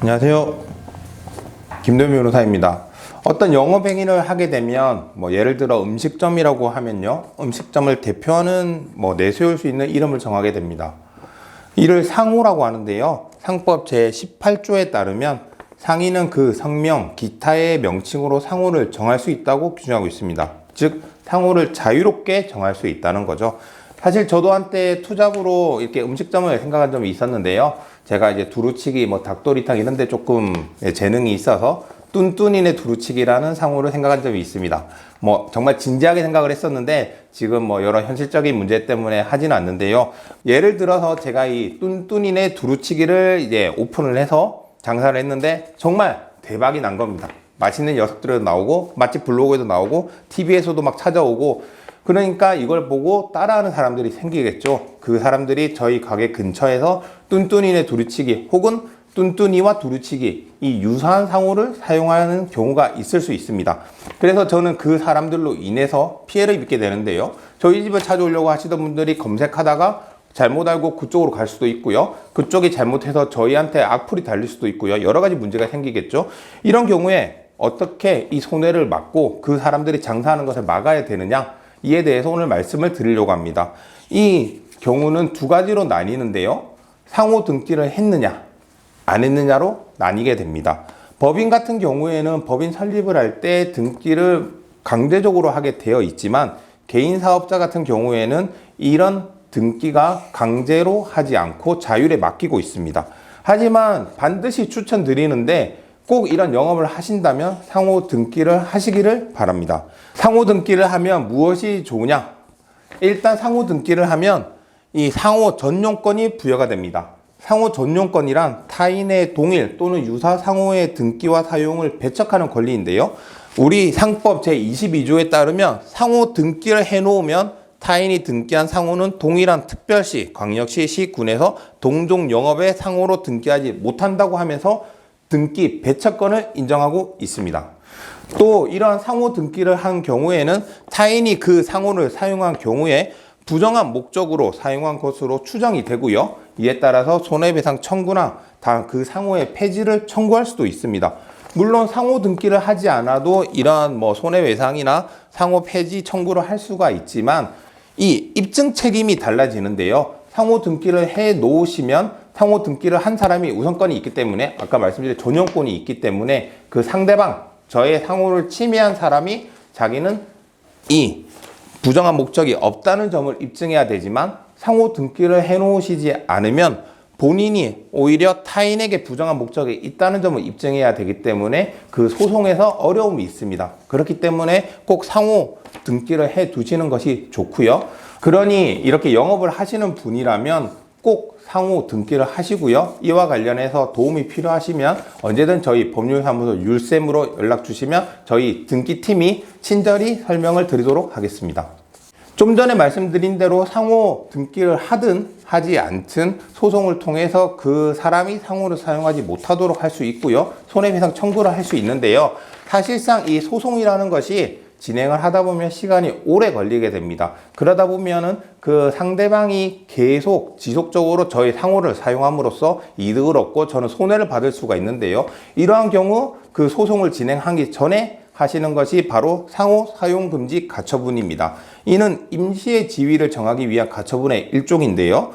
안녕하세요. 김도현 변호사입니다. 어떤 영업행위를 하게 되면 예를 들어 음식점이라고 하면요, 음식점을 대표하는 내세울 수 있는 이름을 정하게 됩니다. 이를 상호라고 하는데요, 상법 제18조에 따르면 상인은 그 성명, 기타의 명칭으로 상호를 정할 수 있다고 규정하고 있습니다. 즉 상호를 자유롭게 정할 수 있다는 거죠. 사실 저도 한때 투잡으로 이렇게 음식점을 생각한 점이 있었는데요, 제가 이제 두루치기, 닭도리탕 이런 데 조금 재능이 있어서 뚠뚠이네 두루치기라는 상호를 생각한 점이 있습니다. 정말 진지하게 생각을 했었는데 지금 여러 현실적인 문제 때문에 하지는 않는데요. 예를 들어서 제가 이 뚠뚠이네 두루치기를 이제 오픈을 해서 장사를 했는데 정말 대박이 난 겁니다. 맛있는 녀석들도 나오고 맛집 블로그에도 나오고 TV에서도 막 찾아오고, 그러니까 이걸 보고 따라하는 사람들이 생기겠죠. 그 사람들이 저희 가게 근처에서 뚠뚠이네 두루치기 혹은 뚠뚠이와 두루치기, 이 유사한 상호를 사용하는 경우가 있을 수 있습니다. 그래서 저는 그 사람들로 인해서 피해를 입게 되는데요, 저희 집을 찾아오려고 하시던 분들이 검색하다가 잘못 알고 그쪽으로 갈 수도 있고요, 그쪽이 잘못해서 저희한테 악플이 달릴 수도 있고요, 여러 가지 문제가 생기겠죠. 이런 경우에 어떻게 이 손해를 막고 그 사람들이 장사하는 것을 막아야 되느냐, 이에 대해서 오늘 말씀을 드리려고 합니다. 이 경우는 두 가지로 나뉘는데요, 상호 등기를 했느냐 안 했느냐로 나뉘게 됩니다. 법인 같은 경우에는 법인 설립을 할 때 등기를 강제적으로 하게 되어 있지만, 개인 사업자 같은 경우에는 이런 등기가 강제로 하지 않고 자율에 맡기고 있습니다. 하지만 반드시 추천드리는데, 꼭 이런 영업을 하신다면 상호 등기를 하시기를 바랍니다. 상호 등기를 하면 무엇이 좋으냐? 일단 상호 등기를 하면 이 상호 전용권이 부여가 됩니다. 상호 전용권이란 타인의 동일 또는 유사 상호의 등기와 사용을 배척하는 권리인데요, 우리 상법 제22조에 따르면 상호 등기를 해놓으면 타인이 등기한 상호는 동일한 특별시, 광역시, 시, 군에서 동종 영업의 상호로 등기하지 못한다고 하면서 등기 배척권을 인정하고 있습니다. 또 이러한 상호 등기를 한 경우에는 타인이 그 상호를 사용한 경우에 부정한 목적으로 사용한 것으로 추정이 되고요, 이에 따라서 손해배상 청구나 그 상호의 폐지를 청구할 수도 있습니다. 물론 상호 등기를 하지 않아도 이러한 손해배상이나 상호 폐지 청구를 할 수가 있지만 이 입증 책임이 달라지는데요, 상호 등기를 해 놓으시면 상호 등기를 한 사람이 우선권이 있기 때문에, 아까 말씀드린 전용권이 있기 때문에 그 상대방, 저의 상호를 침해한 사람이 자기는 이 부정한 목적이 없다는 점을 입증해야 되지만, 상호 등기를 해 놓으시지 않으면 본인이 오히려 타인에게 부정한 목적이 있다는 점을 입증해야 되기 때문에 그 소송에서 어려움이 있습니다. 그렇기 때문에 꼭 상호 등기를 해 두시는 것이 좋고요. 그러니 이렇게 영업을 하시는 분이라면 꼭 상호 등기를 하시고요, 이와 관련해서 도움이 필요하시면 언제든 저희 법률사무소 율쌤으로 연락 주시면 저희 등기팀이 친절히 설명을 드리도록 하겠습니다. 좀 전에 말씀드린 대로 상호 등기를 하든 하지 않든 소송을 통해서 그 사람이 상호를 사용하지 못하도록 할 수 있고요, 손해배상 청구를 할 수 있는데요, 사실상 이 소송이라는 것이 진행을 하다 보면 시간이 오래 걸리게 됩니다. 그러다 보면은 그 상대방이 계속 지속적으로 저희 상호를 사용함으로써 이득을 얻고 저는 손해를 받을 수가 있는데요, 이러한 경우 그 소송을 진행하기 전에 하시는 것이 바로 상호 사용 금지 가처분입니다. 이는 임시의 지위를 정하기 위한 가처분의 일종인데요,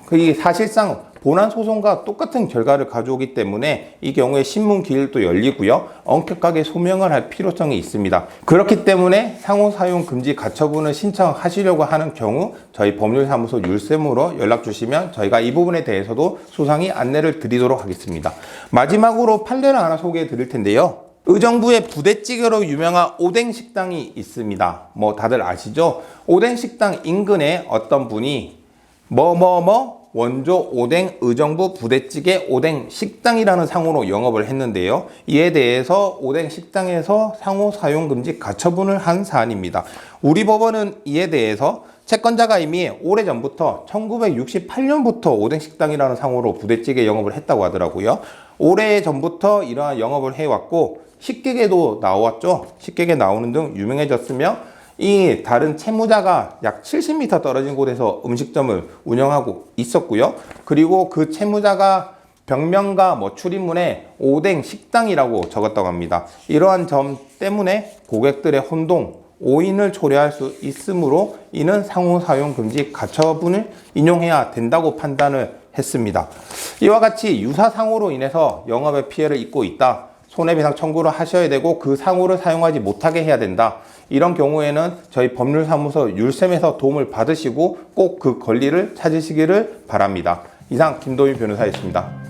그게 사실상 본안 소송과 똑같은 결과를 가져오기 때문에 이 경우에 신문 기일도 열리고요, 엄격하게 소명을 할 필요성이 있습니다. 그렇기 때문에 상호 사용 금지 가처분을 신청하시려고 하는 경우 저희 법률사무소 율쌤으로 연락 주시면 저희가 이 부분에 대해서도 소상히 안내를 드리도록 하겠습니다. 마지막으로 판례를 하나 소개해 드릴 텐데요, 의정부에 부대찌개로 유명한 오뎅식당이 있습니다. 다들 아시죠? 오뎅식당 인근에 어떤 분이 원조 오뎅 의정부 부대찌개 오뎅 식당이라는 상호로 영업을 했는데요, 이에 대해서 오뎅 식당에서 상호 사용 금지 가처분을 한 사안입니다. 우리 법원은 이에 대해서 채권자가 이미 오래전부터 1968년부터 오뎅 식당이라는 상호로 부대찌개 영업을 했다고 하더라고요. 오래전부터 이러한 영업을 해왔고 식객에도 나왔죠. 식객에 나오는 등 유명해졌으며, 이 다른 채무자가 약 70m 떨어진 곳에서 음식점을 운영하고 있었고요. 그리고 그 채무자가 벽면과 출입문에 오뎅 식당이라고 적었다고 합니다. 이러한 점 때문에 고객들의 혼동, 오인을 초래할 수 있으므로 이는 상호 사용 금지 가처분을 인용해야 된다고 판단을 했습니다. 이와 같이 유사상호로 인해서 영업에 피해를 입고 있다. 손해배상 청구를 하셔야 되고 그 상호를 사용하지 못하게 해야 된다. 이런 경우에는 저희 법률사무소 율쌤에서 도움을 받으시고 꼭 그 권리를 찾으시기를 바랍니다. 이상 김도희 변호사였습니다.